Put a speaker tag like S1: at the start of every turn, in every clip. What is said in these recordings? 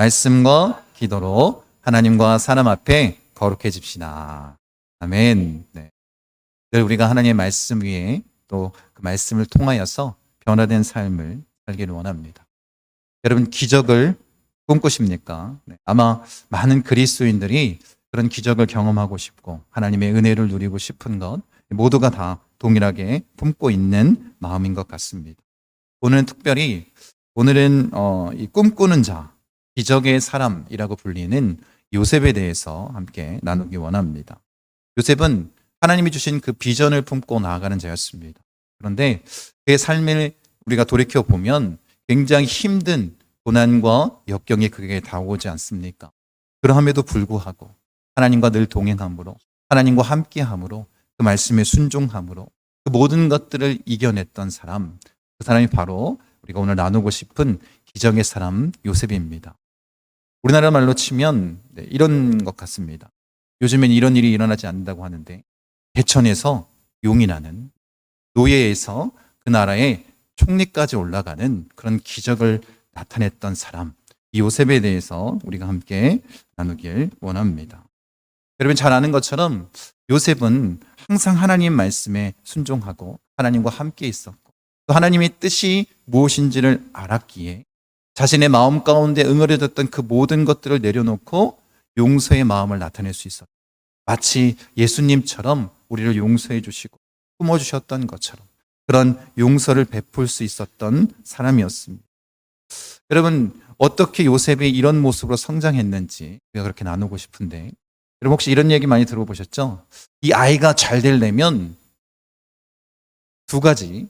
S1: 말씀과 기도로 하나님과 사람 앞에 거룩해집시다. 아멘. 네. 늘 우리가 하나님의 말씀 위에 또 그 말씀을 통하여서 변화된 삶을 살기를 원합니다. 여러분, 기적을 꿈꾸십니까? 네. 아마 많은 그리스도인들이 그런 기적을 경험하고 싶고 하나님의 은혜를 누리고 싶은 것 모두가 다 동일하게 품고 있는 마음인 것 같습니다. 오늘은 특별히 이 꿈꾸는 자, 기적의 사람이라고 불리는 요셉에 대해서 함께 나누기 원합니다. 요셉은 하나님이 주신 그 비전을 품고 나아가는 자였습니다. 그런데 그의 삶을 우리가 돌이켜 보면 굉장히 힘든 고난과 역경이 그에게 다가오지 않습니까? 그러함에도 불구하고 하나님과 늘 동행함으로, 하나님과 함께함으로, 그 말씀에 순종함으로 그 모든 것들을 이겨냈던 사람, 그 사람이 바로 우리가 오늘 나누고 싶은 기적의 사람 요셉입니다. 우리나라 말로 치면 이런 것 같습니다. 요즘엔 이런 일이 일어나지 않는다고 하는데, 대천에서 용이 나는, 노예에서 그 나라의 총리까지 올라가는 그런 기적을 나타냈던 사람, 이 요셉에 대해서 우리가 함께 나누길 원합니다. 여러분 잘 아는 것처럼 요셉은 항상 하나님 말씀에 순종하고 하나님과 함께 있었고, 또 하나님의 뜻이 무엇인지를 알았기에 자신의 마음 가운데 응어려졌던 그 모든 것들을 내려놓고 용서의 마음을 나타낼 수 있었다. 마치 예수님처럼 우리를 용서해 주시고 품어주셨던 것처럼 그런 용서를 베풀 수 있었던 사람이었습니다. 여러분, 어떻게 요셉이 이런 모습으로 성장했는지 우리가 그렇게 나누고 싶은데, 여러분 혹시 이런 얘기 많이 들어보셨죠? 이 아이가 잘 되려면 두 가지,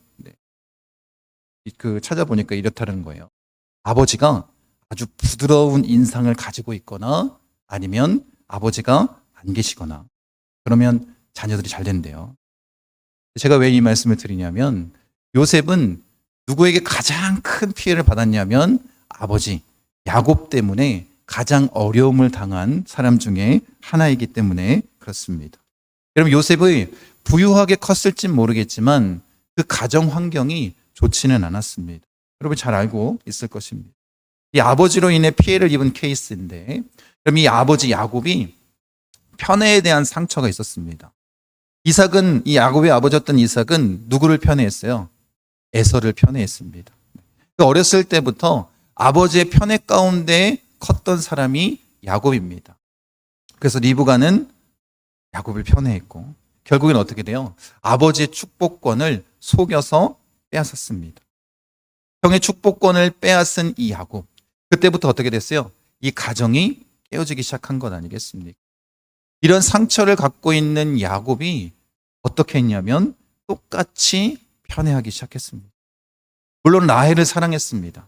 S1: 찾아보니까 이렇다는 거예요. 아버지가 아주 부드러운 인상을 가지고 있거나 아니면 아버지가 안 계시거나, 그러면 자녀들이 잘 된대요. 제가 왜 이 말씀을 드리냐면, 요셉은 누구에게 가장 큰 피해를 받았냐면 아버지 야곱 때문에 가장 어려움을 당한 사람 중에 하나이기 때문에 그렇습니다. 여러분, 요셉의 부유하게 컸을진 모르겠지만 그 가정 환경이 좋지는 않았습니다. 여러분 잘 알고 있을 것입니다. 이 아버지로 인해 피해를 입은 케이스인데, 그럼 이 아버지 야곱이 편애에 대한 상처가 있었습니다. 이 야곱의 아버지였던 이삭은 누구를 편애했어요? 에서를 편애했습니다. 어렸을 때부터 아버지의 편애 가운데 컸던 사람이 야곱입니다. 그래서 리브가는 야곱을 편애했고, 결국엔 어떻게 돼요? 아버지의 축복권을 속여서 빼앗았습니다. 형의 축복권을 빼앗은 이 야곱, 그때부터 어떻게 됐어요? 이 가정이 깨어지기 시작한 것 아니겠습니까? 이런 상처를 갖고 있는 야곱이 어떻게 했냐면 똑같이 편애하기 시작했습니다. 물론 라헬을 사랑했습니다.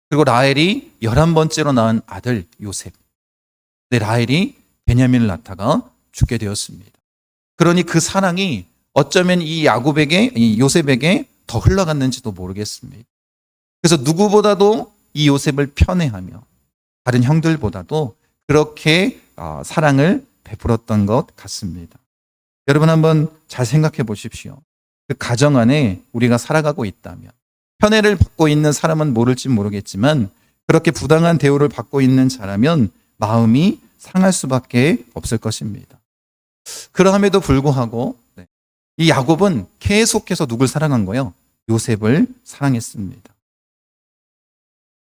S1: 그리고 라헬이 11번째로 낳은 아들 요셉. 근데 라헬이 베냐민을 낳다가 죽게 되었습니다. 그러니 그 사랑이 어쩌면 이 요셉에게 더 흘러갔는지도 모르겠습니다. 그래서 누구보다도 이 요셉을 편애하며 다른 형들보다도 그렇게 사랑을 베풀었던 것 같습니다. 여러분 한번 잘 생각해 보십시오. 그 가정 안에 우리가 살아가고 있다면, 편애를 받고 있는 사람은 모를지 모르겠지만 그렇게 부당한 대우를 받고 있는 자라면 마음이 상할 수밖에 없을 것입니다. 그러함에도 불구하고 이 야곱은 계속해서 누굴 사랑한 거예요? 요셉을 사랑했습니다.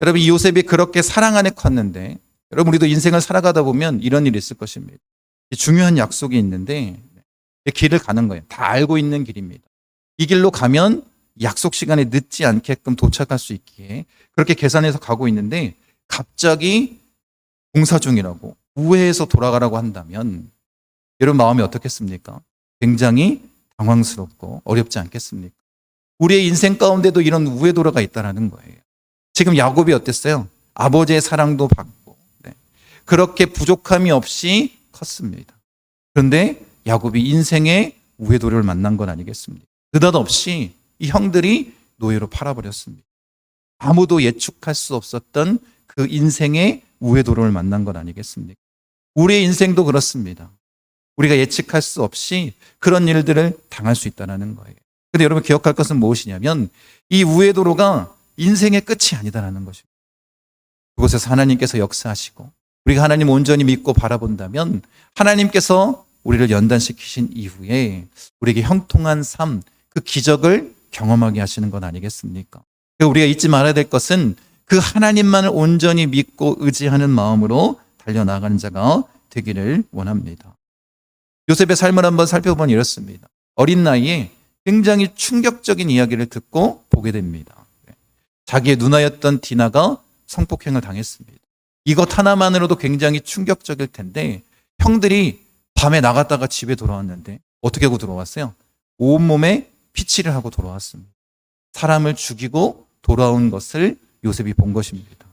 S1: 여러분, 이 요셉이 그렇게 사랑 안에 컸는데, 여러분 우리도 인생을 살아가다 보면 이런 일이 있을 것입니다. 중요한 약속이 있는데 길을 가는 거예요. 다 알고 있는 길입니다. 이 길로 가면 약속 시간에 늦지 않게끔 도착할 수 있기에 그렇게 계산해서 가고 있는데, 갑자기 공사 중이라고 우회해서 돌아가라고 한다면 여러분 마음이 어떻겠습니까? 굉장히 당황스럽고 어렵지 않겠습니까? 우리의 인생 가운데도 이런 우회 도로가 있다는 거예요. 지금 야곱이 어땠어요? 아버지의 사랑도 받고 그렇게 부족함이 없이 컸습니다. 그런데 야곱이 인생의 우회 도로를 만난 건 아니겠습니까? 느닷없이 이 형들이 노예로 팔아버렸습니다. 아무도 예측할 수 없었던 그 인생의 우회 도로를 만난 건 아니겠습니까? 우리의 인생도 그렇습니다. 우리가 예측할 수 없이 그런 일들을 당할 수 있다는 거예요. 그런데 여러분 기억할 것은 무엇이냐면 이 우회 도로가 인생의 끝이 아니다라는 것입니다. 그곳에서 하나님께서 역사하시고 우리가 하나님 온전히 믿고 바라본다면 하나님께서 우리를 연단시키신 이후에 우리에게 형통한 삶, 그 기적을 경험하게 하시는 건 아니겠습니까? 우리가 잊지 말아야 될 것은 그 하나님만을 온전히 믿고 의지하는 마음으로 달려나가는 자가 되기를 원합니다. 요셉의 삶을 한번 살펴보면 이렇습니다. 어린 나이에 굉장히 충격적인 이야기를 듣고 보게 됩니다. 자기의 누나였던 디나가 성폭행을 당했습니다. 이것 하나만으로도 굉장히 충격적일 텐데 형들이 밤에 나갔다가 집에 돌아왔는데 어떻게 하고 돌아왔어요? 온몸에 피치를 하고 돌아왔습니다. 사람을 죽이고 돌아온 것을 요셉이 본 것입니다.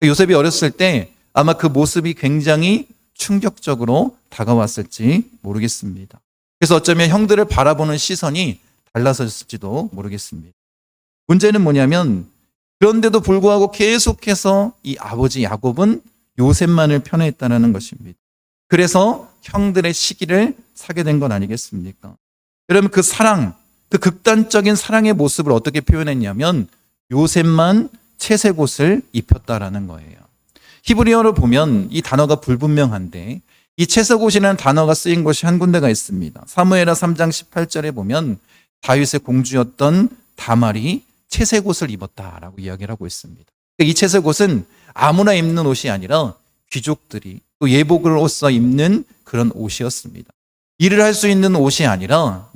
S1: 요셉이 어렸을 때 아마 그 모습이 굉장히 충격적으로 다가왔을지 모르겠습니다. 그래서 어쩌면 형들을 바라보는 시선이 달라졌을지도 모르겠습니다. 문제는 뭐냐면 그런데도 불구하고 계속해서 이 아버지 야곱은 요셉만을 편애했다는 것입니다. 그래서 형들의 시기를 사게 된 건 아니겠습니까? 여러분 그 사랑, 그 극단적인 사랑의 모습을 어떻게 표현했냐면 요셉만 채색 옷을 입혔다라는 거예요. 히브리어로 보면 이 단어가 불분명한데 이 채색 옷이라는 단어가 쓰인 곳이 한 군데가 있습니다. 사무엘하 3장 18절에 보면 다윗의 공주였던 다말이 채색 옷을 입었다라고 이야기를 하고 있습니다. 이 채색 옷은 아무나 입는 옷이 아니라 귀족들이 또 예복으로서 입는 그런 옷이었습니다. 일을 할 수 있는 옷이 아니라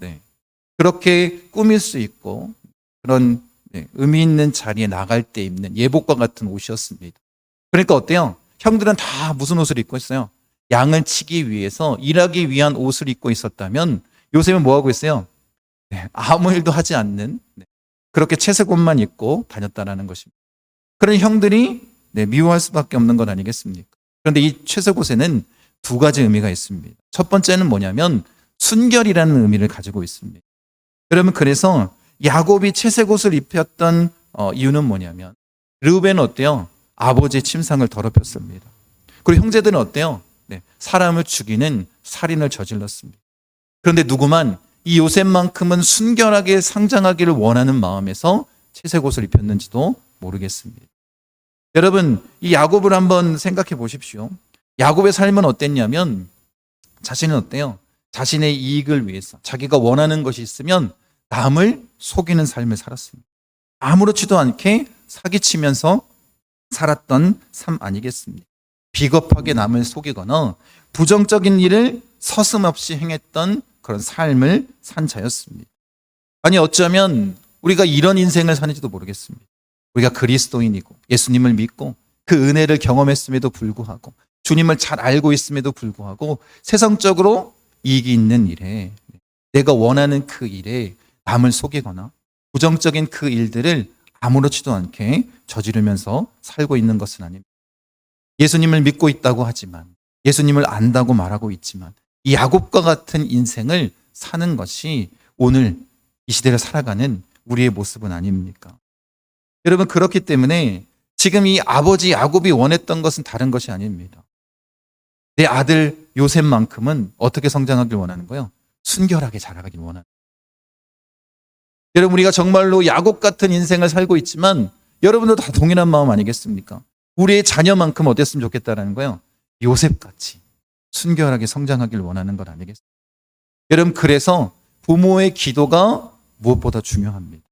S1: 그렇게 꾸밀 수 있고 그런 의미 있는 자리에 나갈 때 입는 예복과 같은 옷이었습니다. 그러니까 어때요? 형들은 다 무슨 옷을 입고 있어요? 양을 치기 위해서 일하기 위한 옷을 입고 있었다면 요셉은 뭐 하고 있어요? 아무 일도 하지 않는 그렇게 채색 옷만 입고 다녔다라는 것입니다. 그런 형들이 미워할 수밖에 없는 것 아니겠습니까? 그런데 이 채색 옷에는 두 가지 의미가 있습니다. 첫 번째는 뭐냐면 순결이라는 의미를 가지고 있습니다. 여러분 그래서 야곱이 채색 옷을 입혔던 이유는 뭐냐면 르우벤은 어때요? 아버지의 침상을 더럽혔습니다. 그리고 형제들은 어때요? 사람을 죽이는 살인을 저질렀습니다. 그런데 누구만 이 요셉만큼은 순결하게 상장하기를 원하는 마음에서 채색 옷을 입혔는지도 모르겠습니다. 여러분 이 야곱을 한번 생각해 보십시오. 야곱의 삶은 어땠냐면 자신은 어때요? 자신의 이익을 위해서 자기가 원하는 것이 있으면 남을 속이는 삶을 살았습니다. 아무렇지도 않게 사기치면서 살았던 삶 아니겠습니까? 비겁하게 남을 속이거나 부정적인 일을 서슴없이 행했던 그런 삶을 산 자였습니다. 아니 어쩌면 우리가 이런 인생을 사는지도 모르겠습니다. 우리가 그리스도인이고 예수님을 믿고 그 은혜를 경험했음에도 불구하고 주님을 잘 알고 있음에도 불구하고 세상적으로 이익이 있는 일에 내가 원하는 그 일에 남을 속이거나 부정적인 그 일들을 아무렇지도 않게 저지르면서 살고 있는 것은 아닙니다. 예수님을 믿고 있다고 하지만 예수님을 안다고 말하고 있지만 이 야곱과 같은 인생을 사는 것이 오늘 이 시대를 살아가는 우리의 모습은 아닙니까? 여러분 그렇기 때문에 지금 이 아버지 야곱이 원했던 것은 다른 것이 아닙니다. 내 아들 요셉만큼은 어떻게 성장하길 원하는 거예요? 순결하게 자라가길 원하는 거예요. 여러분 우리가 정말로 야곱 같은 인생을 살고 있지만 여러분도 다 동일한 마음 아니겠습니까? 우리의 자녀만큼 어땠으면 좋겠다라는 거예요. 요셉같이 순결하게 성장하길 원하는 것 아니겠습니까? 여러분 그래서 부모의 기도가 무엇보다 중요합니다.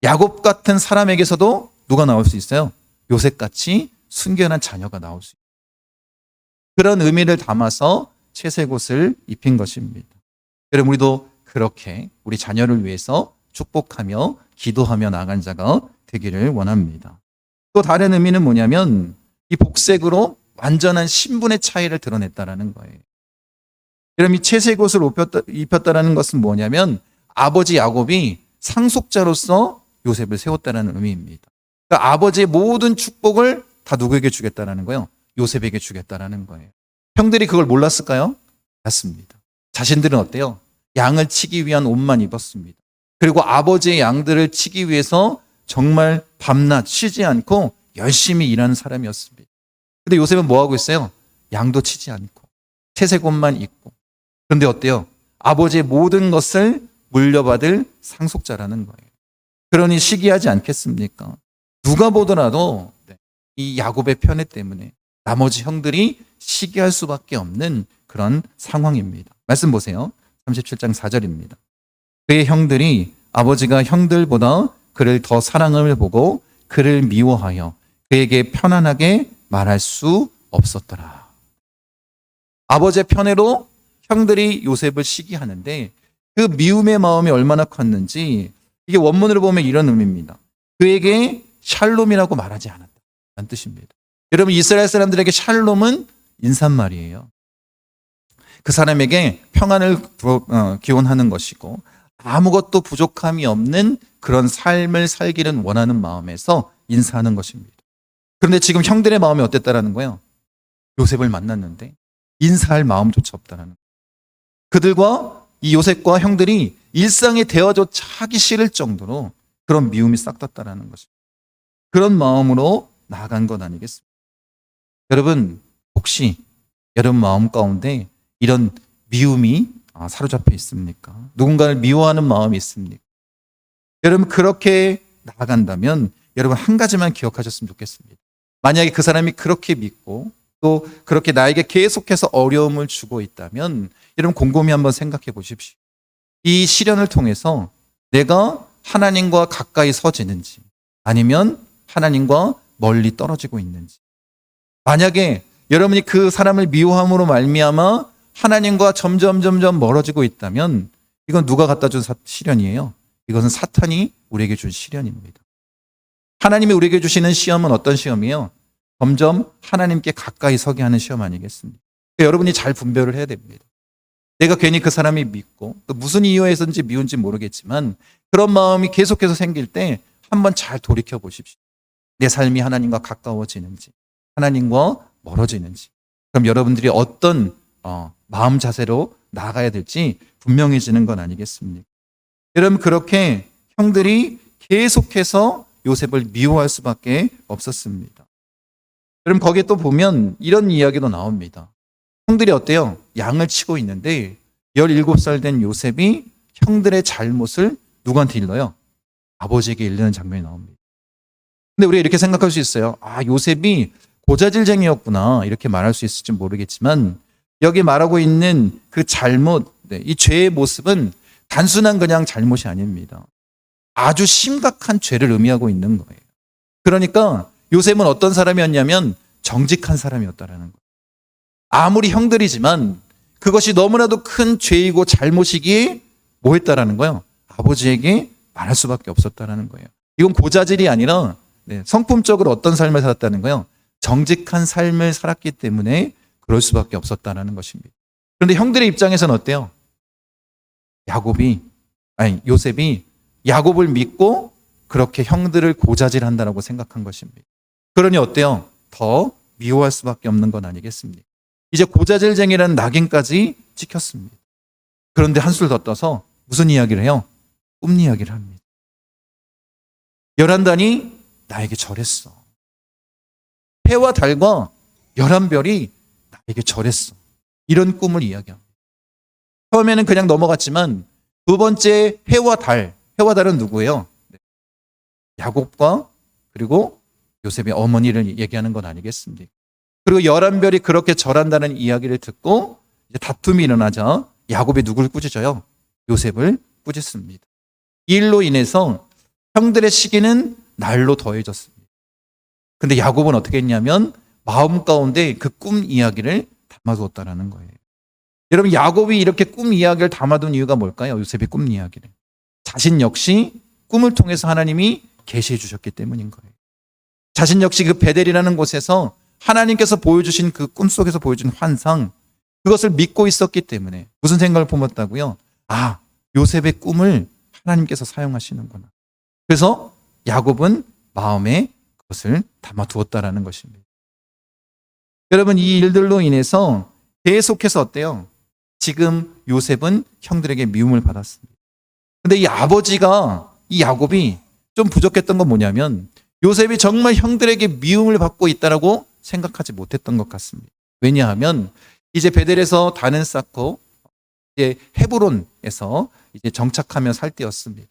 S1: 야곱 같은 사람에게서도 누가 나올 수 있어요? 요셉같이 순결한 자녀가 나올 수 있어요. 그런 의미를 담아서 채색 옷을 입힌 것입니다. 여러분 우리도 그렇게 우리 자녀를 위해서 축복하며 기도하며 나간 자가 되기를 원합니다. 또 다른 의미는 뭐냐면 이 복색으로 완전한 신분의 차이를 드러냈다라는 거예요. 여러분 이 채색 옷을 입혔다라는 것은 뭐냐면 아버지 야곱이 상속자로서 요셉을 세웠다라는 의미입니다. 그러니까 아버지의 모든 축복을 다 누구에게 주겠다라는 거예요? 요셉에게 주겠다라는 거예요. 형들이 그걸 몰랐을까요? 맞습니다. 자신들은 어때요? 양을 치기 위한 옷만 입었습니다. 그리고 아버지의 양들을 치기 위해서 정말 밤낮 쉬지 않고 열심히 일하는 사람이었습니다. 근데 요셉은 뭐 하고 있어요? 양도 치지 않고 채색 옷만 입고. 그런데 어때요? 아버지의 모든 것을 물려받을 상속자라는 거예요. 그러니 시기하지 않겠습니까? 누가 보더라도 이 야곱의 편애 때문에 나머지 형들이 시기할 수밖에 없는 그런 상황입니다. 말씀 보세요. 37장 4절입니다. 그의 형들이 아버지가 형들보다 그를 더 사랑을 보고 그를 미워하여 그에게 편안하게 말할 수 없었더라. 아버지의 편애로 형들이 요셉을 시기하는데 그 미움의 마음이 얼마나 컸는지 이게 원문으로 보면 이런 의미입니다. 그에게 샬롬이라고 말하지 않았다는 뜻입니다. 여러분, 이스라엘 사람들에게 샬롬은 인사말이에요. 그 사람에게 평안을 기원하는 것이고 아무것도 부족함이 없는 그런 삶을 살기를 원하는 마음에서 인사하는 것입니다. 그런데 지금 형들의 마음이 어땠다라는 거예요? 요셉을 만났는데 인사할 마음조차 없다라는 거예요. 그들과 이 요셉과 형들이 일상에 대화조차 하기 싫을 정도로 그런 미움이 싹 떴다라는 것입니다. 그런 마음으로 나아간 것 아니겠습니까? 여러분, 혹시 여러분 마음 가운데 이런 미움이 사로잡혀 있습니까? 누군가를 미워하는 마음이 있습니까? 여러분, 그렇게 나아간다면 여러분 한 가지만 기억하셨으면 좋겠습니다. 만약에 그 사람이 그렇게 믿고 또 그렇게 나에게 계속해서 어려움을 주고 있다면 여러분 곰곰이 한번 생각해 보십시오. 이 시련을 통해서 내가 하나님과 가까이 서지는지 아니면 하나님과 멀리 떨어지고 있는지. 만약에 여러분이 그 사람을 미워함으로 말미암아 하나님과 점점 멀어지고 있다면 이건 누가 갖다 준 시련이에요? 이것은 사탄이 우리에게 준 시련입니다. 하나님이 우리에게 주시는 시험은 어떤 시험이에요? 점점 하나님께 가까이 서게 하는 시험 아니겠습니까? 그러니까 여러분이 잘 분별을 해야 됩니다. 내가 괜히 그 사람이 믿고 또 무슨 이유에서인지 미운지 모르겠지만 그런 마음이 계속해서 생길 때 한번 잘 돌이켜 보십시오. 내 삶이 하나님과 가까워지는지 하나님과 멀어지는지. 그럼 여러분들이 어떤 마음 자세로 나아가야 될지 분명해지는 건 아니겠습니까? 여러분, 그렇게 형들이 계속해서 요셉을 미워할 수밖에 없었습니다. 여러분, 거기에 또 보면 이런 이야기도 나옵니다. 형들이 어때요? 양을 치고 있는데 17살 된 요셉이 형들의 잘못을 누구한테 일러요? 아버지에게 일르는 장면이 나옵니다. 근데 우리가 이렇게 생각할 수 있어요. 요셉이 고자질쟁이였구나 이렇게 말할 수 있을지 모르겠지만 여기 말하고 있는 그 잘못, 이 죄의 모습은 단순한 그냥 잘못이 아닙니다. 아주 심각한 죄를 의미하고 있는 거예요. 그러니까 요셉은 어떤 사람이었냐면 정직한 사람이었다라는 거예요. 아무리 형들이지만 그것이 너무나도 큰 죄이고 잘못이기에 뭐 했다라는 거예요? 아버지에게 말할 수밖에 없었다라는 거예요. 이건 고자질이 아니라 성품적으로 어떤 삶을 살았다는 거예요? 정직한 삶을 살았기 때문에 그럴 수밖에 없었다라는 것입니다. 그런데 형들의 입장에서는 어때요? 요셉이 야곱을 믿고 그렇게 형들을 고자질한다라고 생각한 것입니다. 그러니 어때요? 더 미워할 수밖에 없는 건 아니겠습니까? 이제 고자질쟁이라는 낙인까지 찍혔습니다. 그런데 한술 더 떠서 무슨 이야기를 해요? 꿈 이야기를 합니다. 11단이 나에게 절했어. 해와 달과 11별이 나에게 절했어. 이런 꿈을 이야기합니다. 처음에는 그냥 넘어갔지만 두 번째 해와 달은 누구예요? 야곱과 그리고 요셉의 어머니를 얘기하는 건 아니겠습니까? 그리고 11별이 그렇게 절한다는 이야기를 듣고 이제 다툼이 일어나자 야곱이 누굴 꾸짖어요? 요셉을 꾸짖습니다. 이 일로 인해서 형들의 시기는 날로 더해졌습니다. 근데 야곱은 어떻게 했냐면 마음 가운데 그 꿈 이야기를 담아두었다라는 거예요. 여러분, 야곱이 이렇게 꿈 이야기를 담아둔 이유가 뭘까요? 요셉의 꿈 이야기를. 자신 역시 꿈을 통해서 하나님이 계시해 주셨기 때문인 거예요. 자신 역시 그 베델이라는 곳에서 하나님께서 보여주신 그 꿈속에서 보여준 환상, 그것을 믿고 있었기 때문에 무슨 생각을 품었다고요? 요셉의 꿈을 하나님께서 사용하시는구나. 그래서 야곱은 마음에 그것을 담아두었다라는 것입니다. 여러분, 이 일들로 인해서 계속해서 어때요? 지금 요셉은 형들에게 미움을 받았습니다. 근데 이 아버지가, 이 야곱이 좀 부족했던 건 뭐냐면 요셉이 정말 형들에게 미움을 받고 있다라고 생각하지 못했던 것 같습니다. 왜냐하면 이제 베델에서 단을 쌓고 이제 헤브론에서 이제 정착하며 살 때였습니다.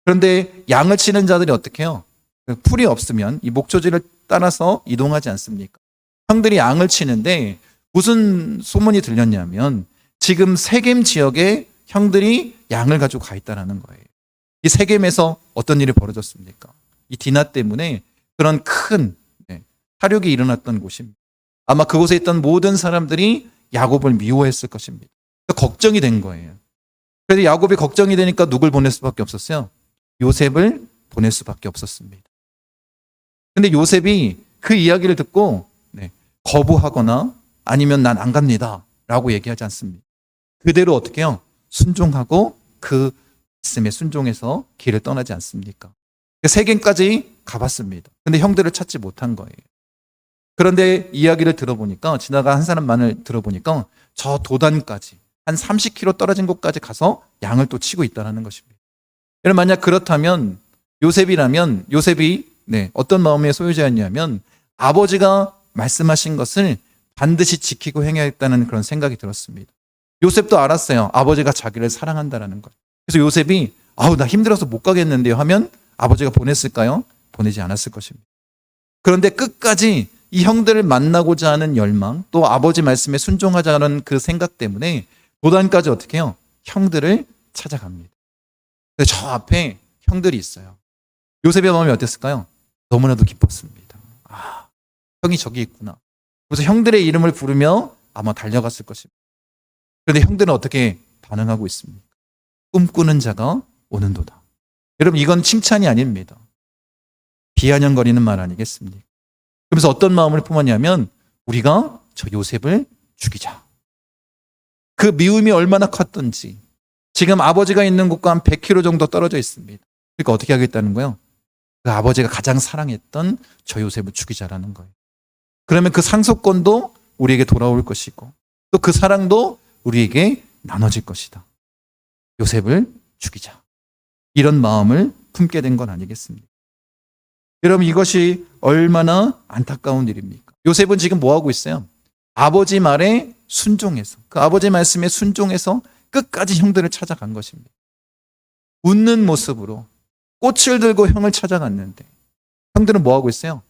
S1: 그런데 양을 치는 자들이 어떻게 해요? 풀이 없으면 이 목초지를 따라서 이동하지 않습니까? 형들이 양을 치는데 무슨 소문이 들렸냐면 지금 세겜 지역에 형들이 양을 가지고 가 있다는 거예요. 이 세겜에서 어떤 일이 벌어졌습니까? 이 디나 때문에 그런 큰 사륙이 일어났던 곳입니다. 아마 그곳에 있던 모든 사람들이 야곱을 미워했을 것입니다. 걱정이 된 거예요. 그래서 야곱이 걱정이 되니까 누굴 보낼 수밖에 없었어요? 요셉을 보낼 수밖에 없었습니다. 근데 요셉이 그 이야기를 듣고 거부하거나 아니면 난 안 갑니다 라고 얘기하지 않습니다. 그대로 어떻게 해요? 순종하고 그 말씀에 순종해서 길을 떠나지 않습니까? 세겜까지 가봤습니다. 근데 형들을 찾지 못한 거예요. 그런데 이야기를 들어보니까 지나가 한 사람 말을 들어보니까 저 도단까지 한 30km 떨어진 곳까지 가서 양을 또 치고 있다는 것입니다. 여러분 만약 그렇다면 요셉이라면 요셉이 어떤 마음의 소유자였냐면 아버지가 말씀하신 것을 반드시 지키고 행해야겠다는 그런 생각이 들었습니다. 요셉도 알았어요. 아버지가 자기를 사랑한다는 것. 그래서 요셉이 나 힘들어서 못 가겠는데요 하면 아버지가 보냈을까요? 보내지 않았을 것입니다. 그런데 끝까지 이 형들을 만나고자 하는 열망, 또 아버지 말씀에 순종하자는 그 생각 때문에 도단까지 어떻게 해요? 형들을 찾아갑니다. 그래서 저 앞에 형들이 있어요. 요셉의 마음이 어땠을까요? 너무나도 기뻤습니다. 형이 저기 있구나. 그래서 형들의 이름을 부르며 아마 달려갔을 것입니다. 그런데 형들은 어떻게 반응하고 있습니까? 꿈꾸는 자가 오는도다. 여러분 이건 칭찬이 아닙니다. 비아냥거리는 말 아니겠습니까? 그래서 어떤 마음을 품었냐면 우리가 저 요셉을 죽이자. 그 미움이 얼마나 컸던지 지금 아버지가 있는 곳과 한 100km 정도 떨어져 있습니다. 그러니까 어떻게 하겠다는 거예요? 그 아버지가 가장 사랑했던 저 요셉을 죽이자라는 거예요. 그러면 그 상속권도 우리에게 돌아올 것이고 또 그 사랑도 우리에게 나눠질 것이다. 요셉을 죽이자. 이런 마음을 품게 된 건 아니겠습니까? 여러분 이것이 얼마나 안타까운 일입니까? 요셉은 지금 뭐 하고 있어요? 아버지 말에 순종해서 그 아버지 말씀에 순종해서 끝까지 형들을 찾아간 것입니다. 웃는 모습으로 꽃을 들고 형을 찾아갔는데 형들은 뭐 하고 있어요?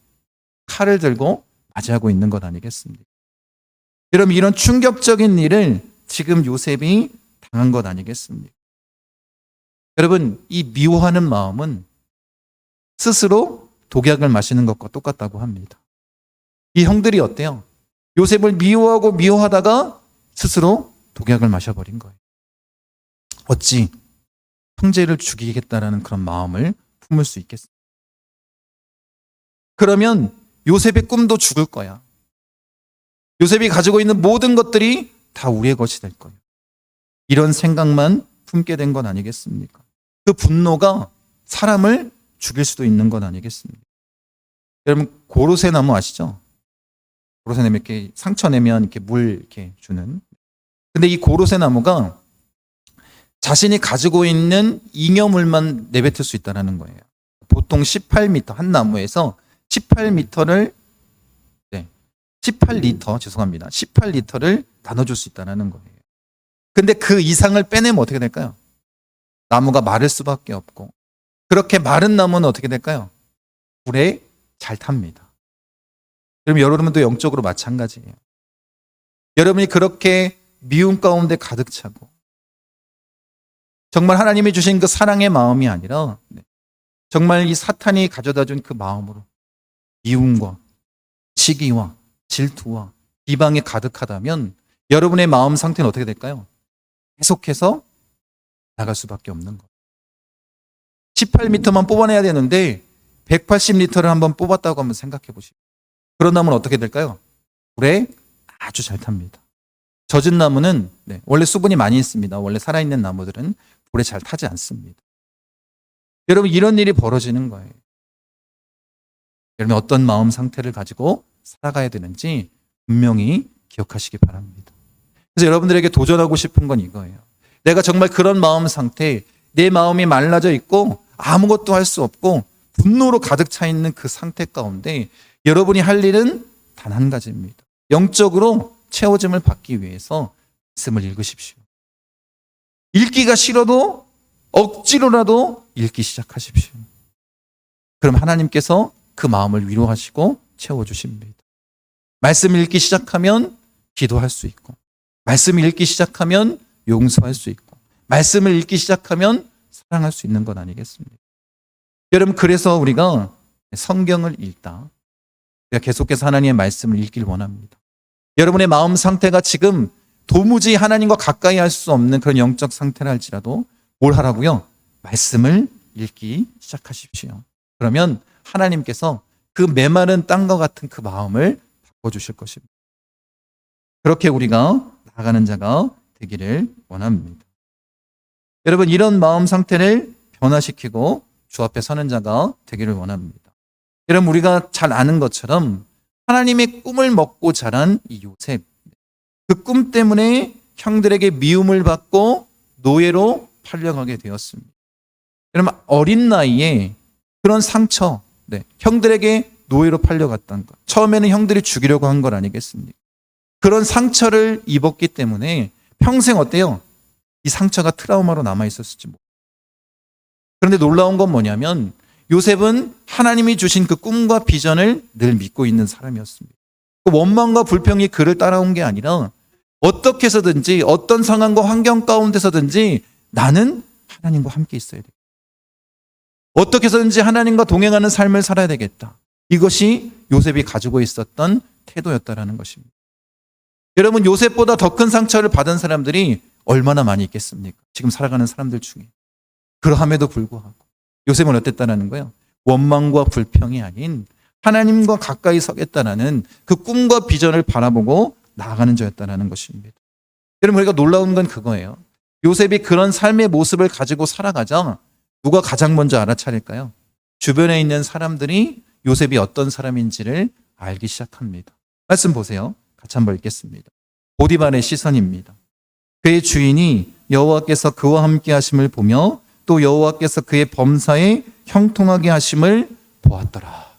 S1: 칼을 들고 맞이하고 있는 것 아니겠습니까? 여러분 이런 충격적인 일을 지금 요셉이 당한 것 아니겠습니까? 여러분 이 미워하는 마음은 스스로 독약을 마시는 것과 똑같다고 합니다. 이 형들이 어때요? 요셉을 미워하고 미워하다가 스스로 독약을 마셔버린 거예요. 어찌 형제를 죽이겠다라는 그런 마음을 품을 수 있겠습니까? 그러면 요셉의 꿈도 죽을 거야. 요셉이 가지고 있는 모든 것들이 다 우리의 것이 될 거예요. 이런 생각만 품게 된 건 아니겠습니까? 그 분노가 사람을 죽일 수도 있는 건 아니겠습니까? 여러분 고로쇠 나무 아시죠? 고로쇠 나무 이렇게 상처 내면 이렇게 물 이렇게 주는. 근데 이 고로쇠 나무가 자신이 가지고 있는 잉여물만 내뱉을 수 있다는 거예요. 보통 18m 한 나무에서 18리터를 18리터를 나눠줄 수 있다는 거예요. 근데 그 이상을 빼내면 어떻게 될까요? 나무가 마를 수밖에 없고 그렇게 마른 나무는 어떻게 될까요? 불에 잘 탑니다. 그럼 여러분도 영적으로 마찬가지예요. 여러분이 그렇게 미움 가운데 가득 차고 정말 하나님이 주신 그 사랑의 마음이 아니라 정말 이 사탄이 가져다 준 그 마음으로 미움과 시기와 질투와 비방이 가득하다면 여러분의 마음 상태는 어떻게 될까요? 계속해서 나갈 수밖에 없는 거예요. 18m만 뽑아내야 되는데 180리터를 한번 뽑았다고 한번 생각해 보시죠. 그런 나무는 어떻게 될까요? 불에 아주 잘 탑니다. 젖은 나무는 원래 수분이 많이 있습니다. 원래 살아있는 나무들은 불에 잘 타지 않습니다. 여러분 이런 일이 벌어지는 거예요. 여러분 어떤 마음 상태를 가지고 살아가야 되는지 분명히 기억하시기 바랍니다. 그래서 여러분들에게 도전하고 싶은 건 이거예요. 내가 정말 그런 마음 상태, 내 마음이 말라져 있고 아무것도 할 수 없고 분노로 가득 차 있는 그 상태 가운데 여러분이 할 일은 단 한 가지입니다. 영적으로 채워짐을 받기 위해서 말씀을 읽으십시오. 읽기가 싫어도 억지로라도 읽기 시작하십시오. 그럼 하나님께서 그 마음을 위로하시고 채워주십니다. 말씀 읽기 시작하면 기도할 수 있고, 말씀 읽기 시작하면 용서할 수 있고, 말씀을 읽기 시작하면 사랑할 수 있는 것 아니겠습니까? 여러분, 그래서 우리가 성경을 읽다, 우리가 계속해서 하나님의 말씀을 읽길 원합니다. 여러분의 마음 상태가 지금 도무지 하나님과 가까이 할 수 없는 그런 영적 상태라 할지라도 뭘 하라고요? 말씀을 읽기 시작하십시오. 그러면 하나님께서 그 메마른 땅과 같은 그 마음을 바꿔주실 것입니다. 그렇게 우리가 나아가는 자가 되기를 원합니다. 여러분, 이런 마음 상태를 변화시키고 주 앞에 서는 자가 되기를 원합니다. 여러분, 우리가 잘 아는 것처럼 하나님의 꿈을 먹고 자란 이 요셉, 그 꿈 때문에 형들에게 미움을 받고 노예로 팔려가게 되었습니다. 여러분, 어린 나이에 그런 상처, 형들에게 노예로 팔려갔다는 것. 처음에는 형들이 죽이려고 한 건 아니겠습니까? 그런 상처를 입었기 때문에 평생 어때요? 이 상처가 트라우마로 남아있었을지 모릅니다. 그런데 놀라운 건 뭐냐면 요셉은 하나님이 주신 그 꿈과 비전을 늘 믿고 있는 사람이었습니다. 그 원망과 불평이 그를 따라온 게 아니라 어떻게 해서든지 어떤 상황과 환경 가운데서든지 나는 하나님과 함께 있어야 돼. 어떻게 해서든지 하나님과 동행하는 삶을 살아야 되겠다. 이것이 요셉이 가지고 있었던 태도였다라는 것입니다. 여러분, 요셉보다 더 큰 상처를 받은 사람들이 얼마나 많이 있겠습니까? 지금 살아가는 사람들 중에. 그러함에도 불구하고 요셉은 어땠다라는 거예요? 원망과 불평이 아닌 하나님과 가까이 서겠다라는 그 꿈과 비전을 바라보고 나아가는 자였다라는 것입니다. 여러분, 우리가 놀라운 건 그거예요. 요셉이 그런 삶의 모습을 가지고 살아가자 누가 가장 먼저 알아차릴까요? 주변에 있는 사람들이 요셉이 어떤 사람인지를 알기 시작합니다. 말씀 보세요. 같이 한번 읽겠습니다. 보디발의 시선입니다. 그의 주인이 여호와께서 그와 함께 하심을 보며 또 여호와께서 그의 범사에 형통하게 하심을 보았더라.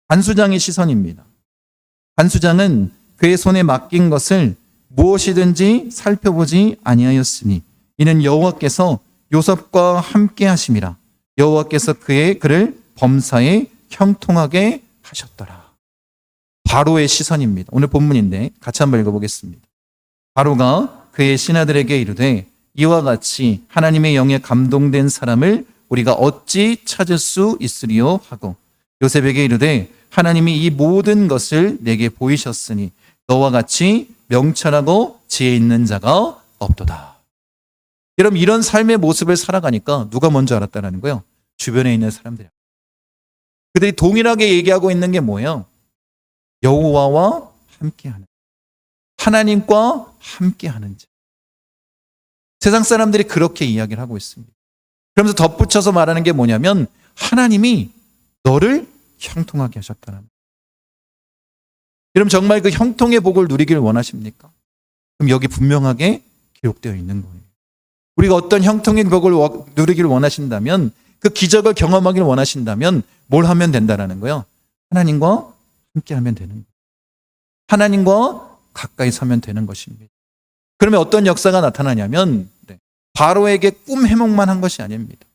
S1: 간수장의 시선입니다. 간수장은 그의 손에 맡긴 것을 무엇이든지 살펴보지 아니하였으니 이는 여호와께서 요셉과 함께 하심이라. 여호와께서 그를 범사에 형통하게 하셨더라. 바로의 시선입니다. 오늘 본문인데 같이 한번 읽어보겠습니다. 바로가 그의 신하들에게 이르되 이와 같이 하나님의 영에 감동된 사람을 우리가 어찌 찾을 수 있으리요 하고 요셉에게 이르되 하나님이 이 모든 것을 내게 보이셨으니 너와 같이 명철하고 지혜 있는 자가 없도다. 여러분, 이런 삶의 모습을 살아가니까 누가 먼저 알았다는 거예요? 주변에 있는 사람들이. 그들이 동일하게 얘기하고 있는 게 뭐예요? 여호와와 함께하는, 하나님과 함께하는 자. 세상 사람들이 그렇게 이야기를 하고 있습니다. 그러면서 덧붙여서 말하는 게 뭐냐면 하나님이 너를 형통하게 하셨다는 거예요. 여러분, 정말 그 형통의 복을 누리길 원하십니까? 그럼 여기 분명하게 기록되어 있는 거예요. 우리가 어떤 형통의 복을 누리길 원하신다면, 그 기적을 경험하길 원하신다면 뭘 하면 된다는 거예요? 하나님과 함께 하면 되는 거예요. 하나님과 가까이 서면 되는 것입니다. 그러면 어떤 역사가 나타나냐면 바로에게 꿈 해몽만 한 것이 아닙니다.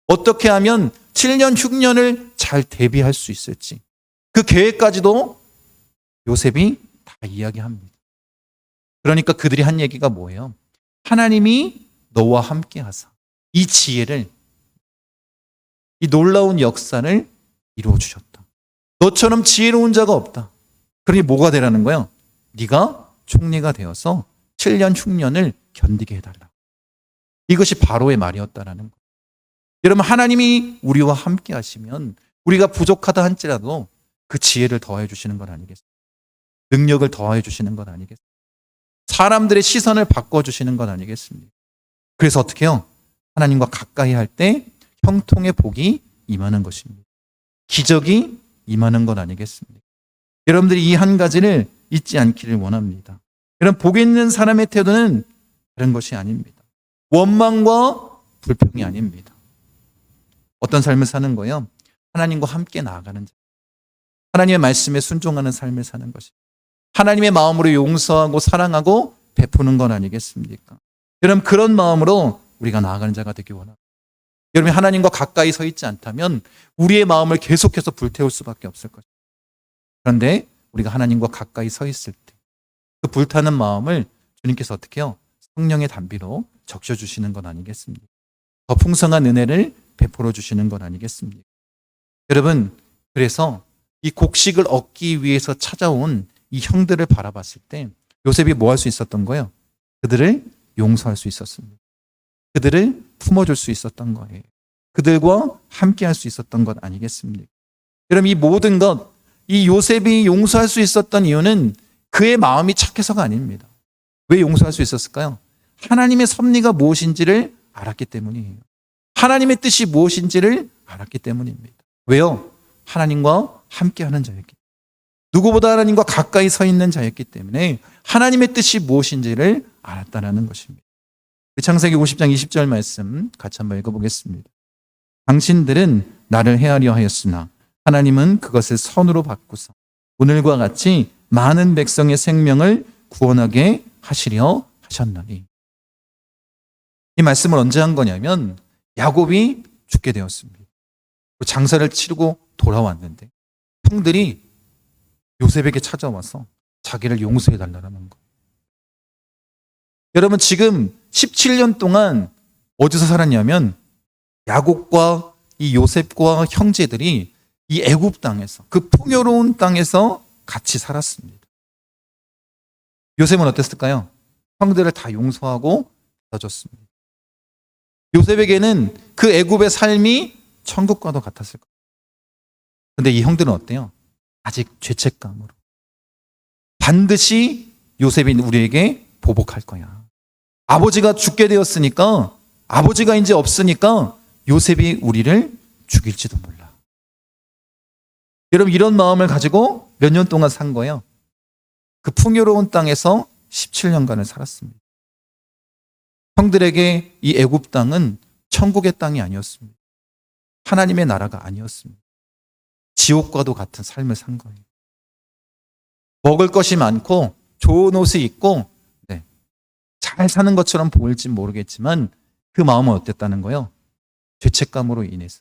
S1: 어떻게 하면 7년 흉년을 잘 대비할 수 있을지 그 계획까지도 요셉이 다 이야기합니다. 그러니까 그들이 한 얘기가 뭐예요? 하나님이 너와 함께 하사 이 지혜를, 이 놀라운 역사를 이루어 주셨다. 너처럼 지혜로운 자가 없다. 그러니 뭐가 되라는 거예요? 네가 총리가 되어서 7년 흉년을 견디게 해달라. 이것이 바로의 말이었다라는 거예요. 여러분, 하나님이 우리와 함께 하시면 우리가 부족하다 할지라도 그 지혜를 더해 주시는 건 아니겠습니까? 능력을 더해 주시는 건 아니겠습니까? 사람들의 시선을 바꿔주시는 건 아니겠습니까? 그래서 어떻게 해요? 하나님과 가까이 할 때 형통의 복이 임하는 것입니다. 기적이 임하는 건 아니겠습니까? 여러분들이 이 한 가지를 잊지 않기를 원합니다. 여러분, 복 있는 사람의 태도는 다른 것이 아닙니다. 원망과 불평이 아닙니다. 어떤 삶을 사는 거예요? 하나님과 함께 나아가는 자. 하나님의 말씀에 순종하는 삶을 사는 것입니다. 하나님의 마음으로 용서하고 사랑하고 베푸는 건 아니겠습니까? 여러분, 그런 마음으로 우리가 나아가는 자가 되기 원합니다. 여러분이 하나님과 가까이 서 있지 않다면 우리의 마음을 계속해서 불태울 수밖에 없을 것입니다. 그런데 우리가 하나님과 가까이 서 있을 때 그 불타는 마음을 주님께서 어떻게 해요? 성령의 단비로 적셔주시는 건 아니겠습니까? 더 풍성한 은혜를 베풀어 주시는 건 아니겠습니까? 여러분, 그래서 이 곡식을 얻기 위해서 찾아온 이 형들을 바라봤을 때 요셉이 뭐 할 수 있었던 거예요? 그들을 용서할 수 있었습니다. 그들을 품어줄 수 있었던 거예요. 그들과 함께 할 수 있었던 것 아니겠습니까? 여러분, 이 모든 것, 이 요셉이 용서할 수 있었던 이유는 그의 마음이 착해서가 아닙니다. 왜 용서할 수 있었을까요? 하나님의 섭리가 무엇인지를 알았기 때문이에요. 하나님의 뜻이 무엇인지를 알았기 때문입니다. 왜요? 하나님과 함께하는 자였기 때문에. 누구보다 하나님과 가까이 서 있는 자였기 때문에 하나님의 뜻이 무엇인지를 알았다는 것입니다. 창세기 50장 20절 말씀 같이 한번 읽어보겠습니다. 당신들은 나를 헤아려 하였으나 하나님은 그것을 선으로 바꾸사 오늘과 같이 많은 백성의 생명을 구원하게 하시려 하셨나니. 이 말씀을 언제 한 거냐면 야곱이 죽게 되었습니다. 장사를 치르고 돌아왔는데 형들이 요셉에게 찾아와서 자기를 용서해 달라는 거예요. 여러분, 지금 17년 동안 어디서 살았냐면 야곱과 이 요셉과 형제들이 이 애굽 땅에서, 그 풍요로운 땅에서 같이 살았습니다. 요셉은 어땠을까요? 형들을 다 용서하고 받아줬습니다. 요셉에게는 그 애굽의 삶이 천국과도 같았을 거예요. 그런데 이 형들은 어때요? 아직 죄책감으로 반드시 요셉이 우리에게 보복할 거야. 아버지가 죽게 되었으니까, 아버지가 이제 없으니까 요셉이 우리를 죽일지도 몰라. 여러분, 이런 마음을 가지고 몇 년 동안 산 거예요. 그 풍요로운 땅에서 17년간을 살았습니다. 형들에게 이 애굽 땅은 천국의 땅이 아니었습니다. 하나님의 나라가 아니었습니다. 지옥과도 같은 삶을 산 거예요. 먹을 것이 많고 좋은 옷을 입고 잘 사는 것처럼 보일지 모르겠지만 그 마음은 어땠다는 거예요? 죄책감으로 인해서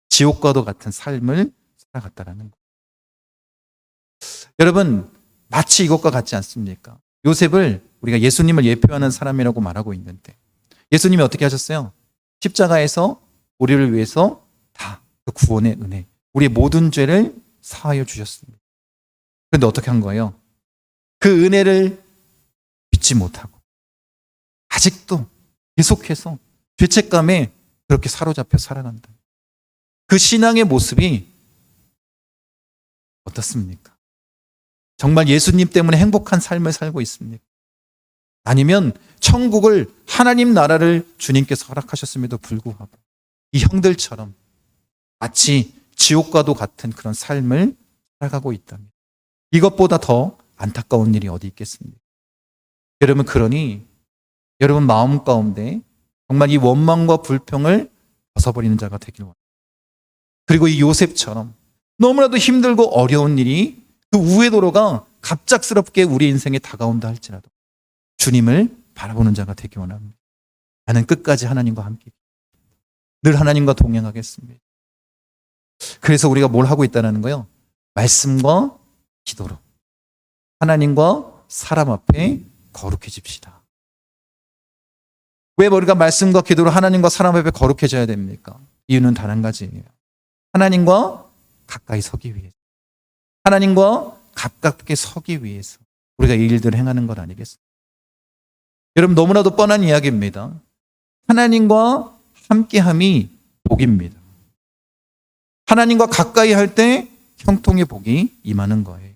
S1: 지옥과도 같은 삶을 살아갔다는 거예요. 여러분, 마치 이것과 같지 않습니까? 요셉을 우리가 예수님을 예표하는 사람이라고 말하고 있는데 예수님이 어떻게 하셨어요? 십자가에서 우리를 위해서 다 그 구원의 은혜, 우리의 모든 죄를 사하여 주셨습니다. 그런데 어떻게 한 거예요? 그 은혜를 믿지 못하고 아직도 계속해서 죄책감에 그렇게 사로잡혀 살아간다. 그 신앙의 모습이 어떻습니까? 정말 예수님 때문에 행복한 삶을 살고 있습니까? 아니면 천국을, 하나님 나라를 주님께서 허락하셨음에도 불구하고 이 형들처럼 마치 지옥과도 같은 그런 삶을 살아가고 있다면 이것보다 더 안타까운 일이 어디 있겠습니까? 여러분, 그러니 여러분 마음 가운데 정말 이 원망과 불평을 벗어버리는 자가 되길 원합니다. 그리고 이 요셉처럼 너무나도 힘들고 어려운 일이 그 우회도로가 갑작스럽게 우리 인생에 다가온다 할지라도 주님을 바라보는 자가 되기 원합니다. 나는 끝까지 하나님과 함께 늘 하나님과 동행하겠습니다. 그래서 우리가 뭘 하고 있다는 거예요? 말씀과 기도로 하나님과 사람 앞에 거룩해집시다. 왜 우리가 말씀과 기도로 하나님과 사람 앞에 거룩해져야 됩니까? 이유는 단 한 가지예요. 하나님과 가까이 서기 위해서, 하나님과 가깝게 서기 위해서 우리가 이 일들을 행하는 것 아니겠습니까? 여러분, 너무나도 뻔한 이야기입니다. 하나님과 함께함이 복입니다. 하나님과 가까이 할 때 형통의 복이 임하는 거예요.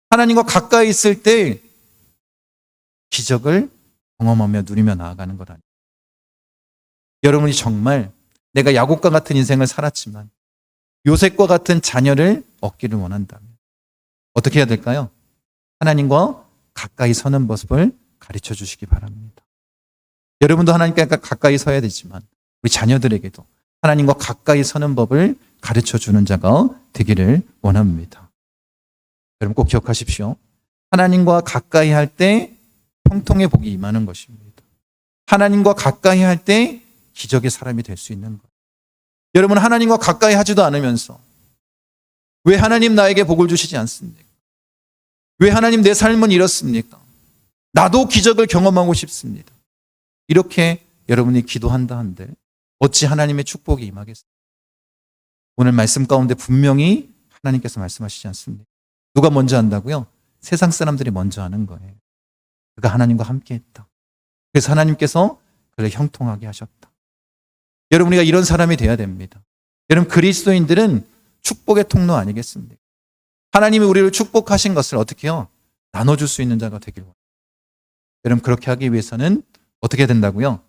S1: 하나님과 가까이 있을 때 기적을 경험하며 누리며 나아가는 것 아니에요. 여러분이 정말 내가 야곱과 같은 인생을 살았지만 요셉과 같은 자녀를 얻기를 원한다면 어떻게 해야 될까요? 하나님과 가까이 서는 모습을 가르쳐 주시기 바랍니다. 여러분도 하나님과 가까이 서야 되지만 우리 자녀들에게도 하나님과 가까이 서는 법을 가르쳐 주는 자가 되기를 원합니다. 여러분 꼭 기억하십시오. 하나님과 가까이 할 때 형통의 복이 임하는 것입니다. 하나님과 가까이 할 때 기적의 사람이 될 수 있는 거예요. 여러분, 하나님과 가까이 하지도 않으면서 왜 하나님 나에게 복을 주시지 않습니까? 왜 하나님 내 삶은 이렇습니까? 나도 기적을 경험하고 싶습니다. 이렇게 여러분이 기도한다 한들 어찌 하나님의 축복이 임하겠습니까? 오늘 말씀 가운데 분명히 하나님께서 말씀하시지 않습니까? 누가 먼저 한다고요? 세상 사람들이 먼저 하는 거예요. 그가 하나님과 함께 했다. 그래서 하나님께서 그를 형통하게 하셨다. 여러분, 우리가 이런 사람이 돼야 됩니다. 여러분, 그리스도인들은 축복의 통로 아니겠습니까? 하나님이 우리를 축복하신 것을 어떻게 해요? 나눠줄 수 있는 자가 되길 원합니다. 여러분, 그렇게 하기 위해서는 어떻게 된다고요?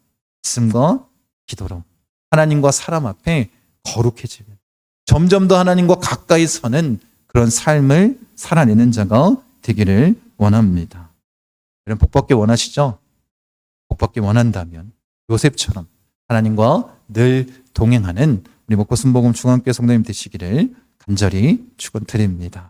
S1: 말씀과 기도로 하나님과 사람 앞에 거룩해지는, 점점 더 하나님과 가까이 서는 그런 삶을 살아내는 자가 되기를 원합니다. 여러분, 복받기 원하시죠? 복받기 원한다면 요셉처럼 하나님과 늘 동행하는 우리 먹고 순복음 중앙교회 성도님 되시기를 간절히 축원드립니다.